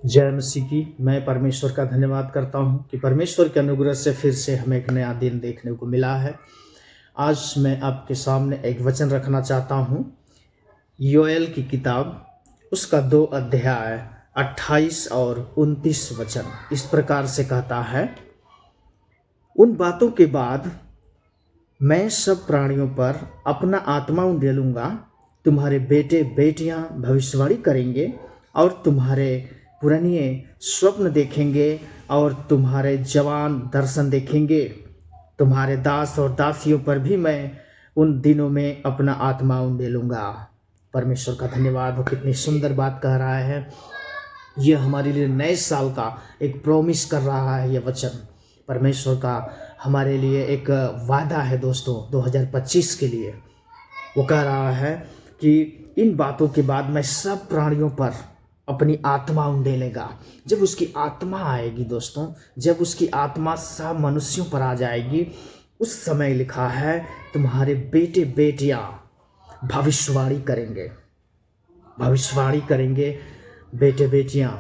जय मसीह की। मैं परमेश्वर का धन्यवाद करता हूँ कि परमेश्वर के अनुग्रह से फिर से हमें एक नया दिन देखने को मिला है। आज मैं आपके सामने एक वचन रखना चाहता हूँ। योएल की किताब उसका 2 अध्याय 28 और 29 वचन इस प्रकार से कहता है, उन बातों के बाद मैं सब प्राणियों पर अपना आत्मा उंडेलूंगा। तुम्हारे बेटे बेटियां भविष्यवाणी करेंगे और तुम्हारे पुरनिये स्वप्न देखेंगे और तुम्हारे जवान दर्शन देखेंगे। तुम्हारे दास और दासियों पर भी मैं उन दिनों में अपना आत्मा उंडेलूंगा। परमेश्वर का धन्यवाद हो, कितनी सुंदर बात कह रहा है। यह हमारे लिए नए साल का एक प्रॉमिस कर रहा है। यह वचन परमेश्वर का हमारे लिए एक वादा है दोस्तों, 2025 के लिए। वो कह रहा है कि इन बातों के बाद मैं सब प्राणियों पर अपनी आत्मा उंडेलेगा। जब उसकी आत्मा आएगी दोस्तों, जब उसकी आत्मा सब मनुष्यों पर आ जाएगी, उस समय लिखा है तुम्हारे बेटे बेटियां भविष्यवाणी करेंगे, भविष्यवाणी करेंगे बेटे बेटियां।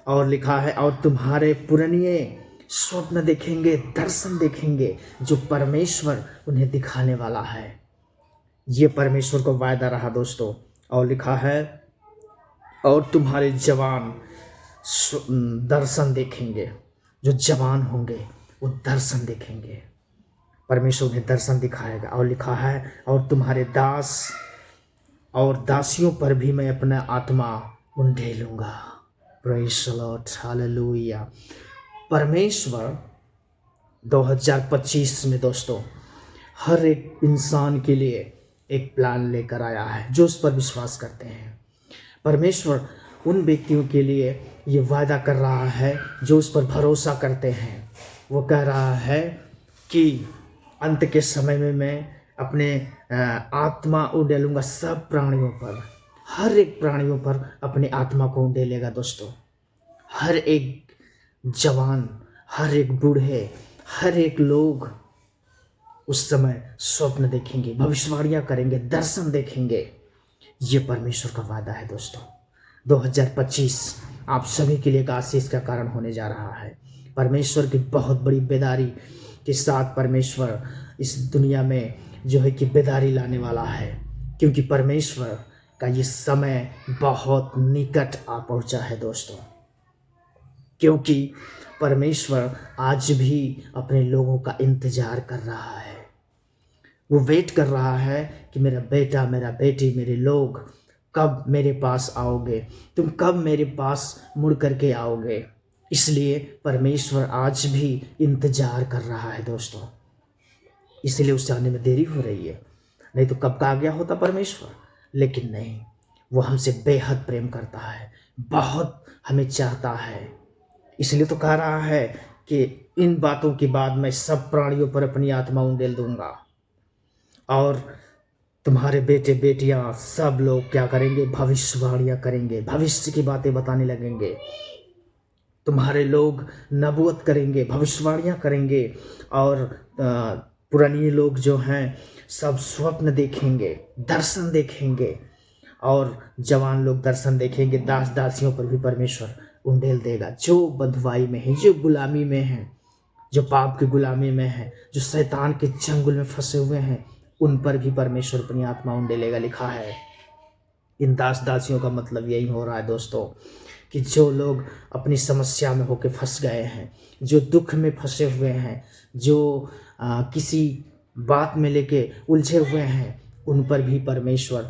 और लिखा है और तुम्हारे पुरनिये स्वप्न देखेंगे, दर्शन देखेंगे, जो परमेश्वर उन्हें दिखाने वाला है। ये परमेश्वर को वायदा रहा दोस्तों। और लिखा है और तुम्हारे जवान दर्शन देखेंगे। जो जवान होंगे वो दर्शन देखेंगे, परमेश्वर उन्हें दर्शन दिखाएगा। और लिखा है और तुम्हारे दास और दासियों पर भी मैं अपना आत्मा उंडेलूंगा। Praise the Lord, hallelujah. परमेश्वर 2025 में दोस्तों हर एक इंसान के लिए एक प्लान लेकर आया है जो उस पर विश्वास करते हैं। परमेश्वर उन व्यक्तियों के लिए ये वादा कर रहा है जो उस पर भरोसा करते हैं। वो कह रहा है कि अंत के समय में मैं अपने आत्मा उंडेलूंगा सब प्राणियों पर। हर एक प्राणियों पर अपनी आत्मा को उंडेलेगा दोस्तों। हर एक जवान, हर एक बूढ़े, हर एक लोग उस समय स्वप्न देखेंगे, भविष्यवाणियां करेंगे, दर्शन देखेंगे। ये परमेश्वर का वादा है दोस्तों। 2025 आप सभी के लिए एक आशीष का कारण होने जा रहा है। परमेश्वर की बहुत बड़ी बेदारी के साथ परमेश्वर इस दुनिया में जो है कि बेदारी लाने वाला है, क्योंकि परमेश्वर का ये समय बहुत निकट आ पहुंचा है दोस्तों। क्योंकि परमेश्वर आज भी अपने लोगों का इंतजार कर रहा है। वो वेट कर रहा है कि मेरा बेटा, मेरा बेटी, मेरे लोग कब मेरे पास आओगे, तुम कब मेरे पास मुड़ करके आओगे। इसलिए परमेश्वर आज भी इंतजार कर रहा है दोस्तों। इसलिए उससे आने में देरी हो रही है, नहीं तो कब का आ गया होता परमेश्वर। लेकिन नहीं, वो हमसे बेहद प्रेम करता है, बहुत हमें चाहता है। इसलिए तो कह रहा है कि इन बातों के बाद मैं सब प्राणियों पर अपनी आत्मा उंडेल दूंगा और तुम्हारे बेटे बेटियां सब लोग क्या करेंगे, भविष्यवाणियां करेंगे, भविष्य की बातें बताने लगेंगे। तुम्हारे लोग नबूवत करेंगे, भविष्यवाणियां करेंगे। और पुरानी लोग जो हैं सब स्वप्न देखेंगे, दर्शन देखेंगे। और जवान लोग दर्शन देखेंगे। दास दासियों पर भी परमेश्वर उंडेल देगा। जो बंधुआई में है, जो गुलामी में है, जो पाप की गुलामी में है, जो शैतान के चंगुल में फंसे हुए हैं, उन पर भी परमेश्वर अपनी आत्मा उंडेलेगा। लिखा है इन दास दासियों का मतलब यही हो रहा है दोस्तों कि जो लोग अपनी समस्या में होकर फंस गए हैं, जो दुख में फंसे हुए हैं, जो किसी बात में लेके उलझे हुए हैं, उन पर भी परमेश्वर